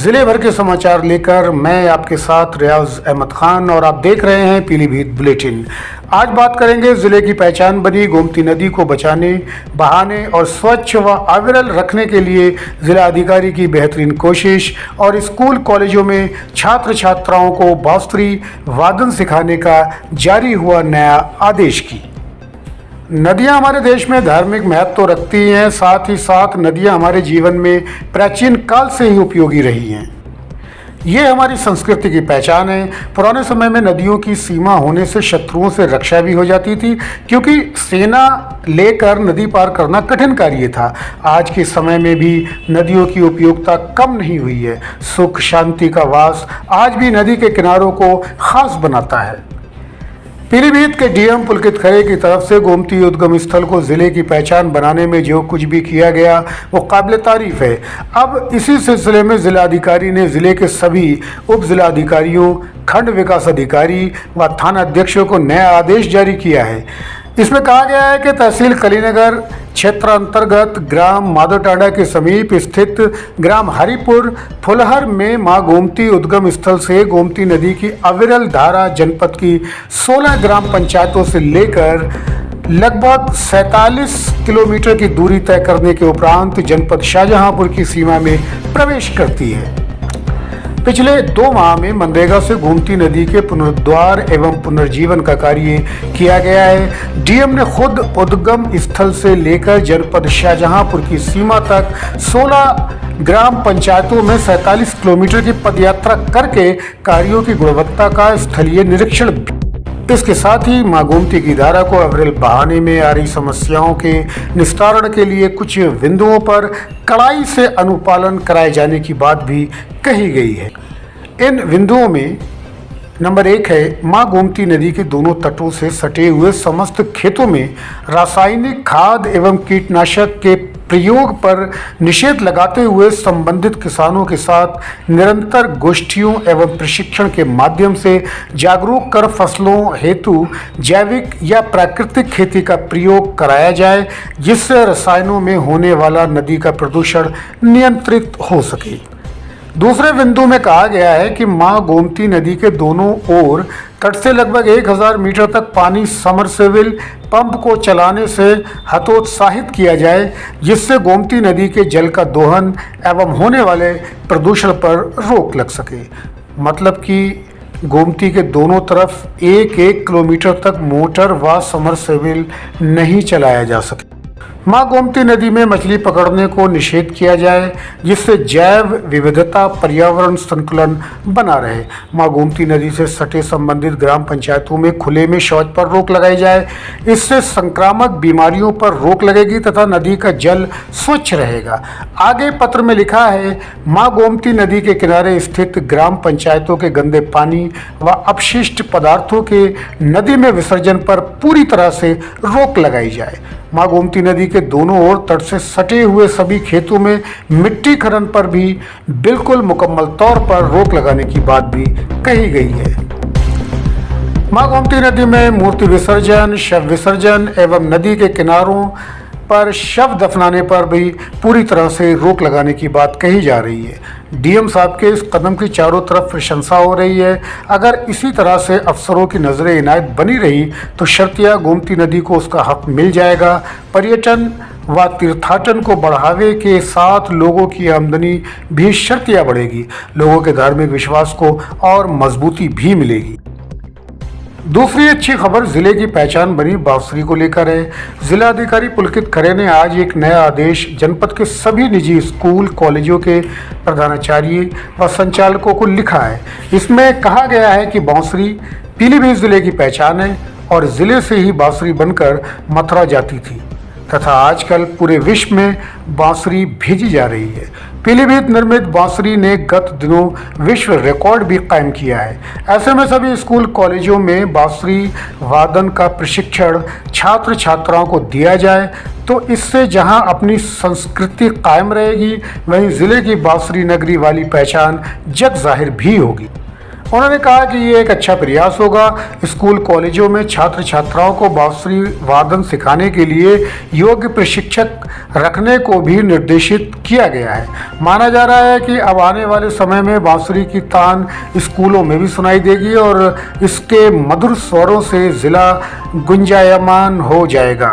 जिले भर के समाचार लेकर मैं आपके साथ रियाज अहमद खान और आप देख रहे हैं पीलीभीत बुलेटिन। आज बात करेंगे जिले की पहचान बनी गोमती नदी को बचाने, बहाने और स्वच्छ व अविरल रखने के लिए जिला अधिकारी की बेहतरीन कोशिश और स्कूल कॉलेजों में छात्र छात्राओं को बांसुरी वादन सिखाने का जारी हुआ नया आदेश की। नदियां हमारे देश में धार्मिक महत्व तो रखती हैं, साथ ही साथ नदियां हमारे जीवन में प्राचीन काल से ही उपयोगी रही हैं। ये हमारी संस्कृति की पहचान है। पुराने समय में नदियों की सीमा होने से शत्रुओं से रक्षा भी हो जाती थी, क्योंकि सेना लेकर नदी पार करना कठिन कार्य था। आज के समय में भी नदियों की उपयोगिता कम नहीं हुई है। सुख शांति का वास आज भी नदी के किनारों को खास बनाता है। पीलीभीत के डीएम पुलकित खरे की तरफ से गोमती उद्गम स्थल को जिले की पहचान बनाने में जो कुछ भी किया गया वो काबिल तारीफ है। अब इसी सिलसिले में जिलाधिकारी ने जिले के सभी उप जिलाधिकारियों, खंड विकास अधिकारी व थाना अध्यक्षों को नया आदेश जारी किया है। इसमें कहा गया है कि तहसील कलीनगर क्षेत्र अंतर्गत ग्राम माधोटांडा के समीप स्थित ग्राम हरिपुर फुलहर में मां गोमती उद्गम स्थल से गोमती नदी की अविरल धारा जनपद की 16 ग्राम पंचायतों से लेकर लगभग 47 किलोमीटर की दूरी तय करने के उपरांत जनपद शाहजहांपुर की सीमा में प्रवेश करती है। पिछले 2 माह में मनरेगा से गोमती नदी के पुनरुद्धार एवं पुनर्जीवन का कार्य किया गया है। डीएम ने खुद उद्गम स्थल से लेकर जनपद शाहजहांपुर की सीमा तक 16 ग्राम पंचायतों में 47 किलोमीटर की पदयात्रा करके कार्यों की गुणवत्ता का स्थलीय निरीक्षण। इसके साथ ही मां गोमती की धारा को अविरल बहाने में आ रही समस्याओं के निस्तारण के लिए कुछ बिंदुओं पर कड़ाई से अनुपालन कराए जाने की बात भी कही गई है। इन बिंदुओं में नंबर 1 है, मां गोमती नदी के दोनों तटों से सटे हुए समस्त खेतों में रासायनिक खाद एवं कीटनाशक के प्रयोग पर निषेध लगाते हुए संबंधित किसानों के साथ निरंतर गोष्ठियों एवं प्रशिक्षण के माध्यम से जागरूक कर फसलों हेतु जैविक या प्राकृतिक खेती का प्रयोग कराया जाए, जिससे रसायनों में होने वाला नदी का प्रदूषण नियंत्रित हो सके। दूसरे बिंदु में कहा गया है कि मां गोमती नदी के दोनों ओर तट से लगभग 1000 मीटर तक पानी समरसेबिल पंप को चलाने से हतोत्साहित किया जाए, जिससे गोमती नदी के जल का दोहन एवं होने वाले प्रदूषण पर रोक लग सके। मतलब कि गोमती के दोनों तरफ 1-1 किलोमीटर तक मोटर व समरसेबिल नहीं चलाया जा सके। मां गोमती नदी में मछली पकड़ने को निषेध किया जाए, जिससे जैव विविधता पर्यावरण संतुलन बना रहे। मां गोमती नदी से सटे संबंधित ग्राम पंचायतों में खुले में शौच पर रोक लगाई जाए। इससे संक्रामक बीमारियों पर रोक लगेगी तथा नदी का जल स्वच्छ रहेगा। आगे पत्र में लिखा है, मां गोमती नदी के किनारे स्थित ग्राम पंचायतों के गंदे पानी व अपशिष्ट पदार्थों के नदी में विसर्जन पर पूरी तरह से रोक लगाई जाए। मां गोमती नदी के दोनों ओर तट से सटे हुए सभी खेतों में मिट्टी खनन पर भी बिल्कुल मुकम्मल तौर पर रोक लगाने की बात भी कही गई है। मां गोमती नदी में मूर्ति विसर्जन, शव विसर्जन एवं नदी के किनारों पर शव दफनाने पर भी पूरी तरह से रोक लगाने की बात कही जा रही है। डीएम साहब के इस कदम की चारों तरफ प्रशंसा हो रही है। अगर इसी तरह से अफसरों की नजरें इनायत बनी रही तो शर्तिया गोमती नदी को उसका हक मिल जाएगा। पर्यटन व तीर्थाटन को बढ़ावे के साथ लोगों की आमदनी भी शर्तिया बढ़ेगी। लोगों के धार्मिक विश्वास को और मजबूती भी मिलेगी। दूसरी अच्छी खबर जिले की पहचान बनी बांसुरी को लेकर है। जिलाधिकारी पुलकित खरे ने आज एक नया आदेश जनपद के सभी निजी स्कूल कॉलेजों के प्रधानाचार्य व संचालकों को लिखा है। इसमें कहा गया है कि बांसुरी पीलीभीत जिले की पहचान है और जिले से ही बांसुरी बनकर मथुरा जाती थी तथा आजकल पूरे विश्व में बांसुरी भेजी जा रही है। पीलीभीत निर्मित बांसुरी ने गत दिनों विश्व रिकॉर्ड भी कायम किया है। ऐसे में सभी स्कूल कॉलेजों में बांसुरी वादन का प्रशिक्षण छात्र छात्राओं को दिया जाए तो इससे जहां अपनी संस्कृति कायम रहेगी, वहीं जिले की बांसुरी नगरी वाली पहचान जग जाहिर भी होगी। उन्होंने कहा कि ये एक अच्छा प्रयास होगा। स्कूल कॉलेजों में छात्र छात्राओं को बांसुरी वादन सिखाने के लिए योग्य प्रशिक्षक रखने को भी निर्देशित किया गया है। माना जा रहा है कि अब आने वाले समय में बांसुरी की तान स्कूलों में भी सुनाई देगी और इसके मधुर स्वरों से जिला गुंजायमान हो जाएगा।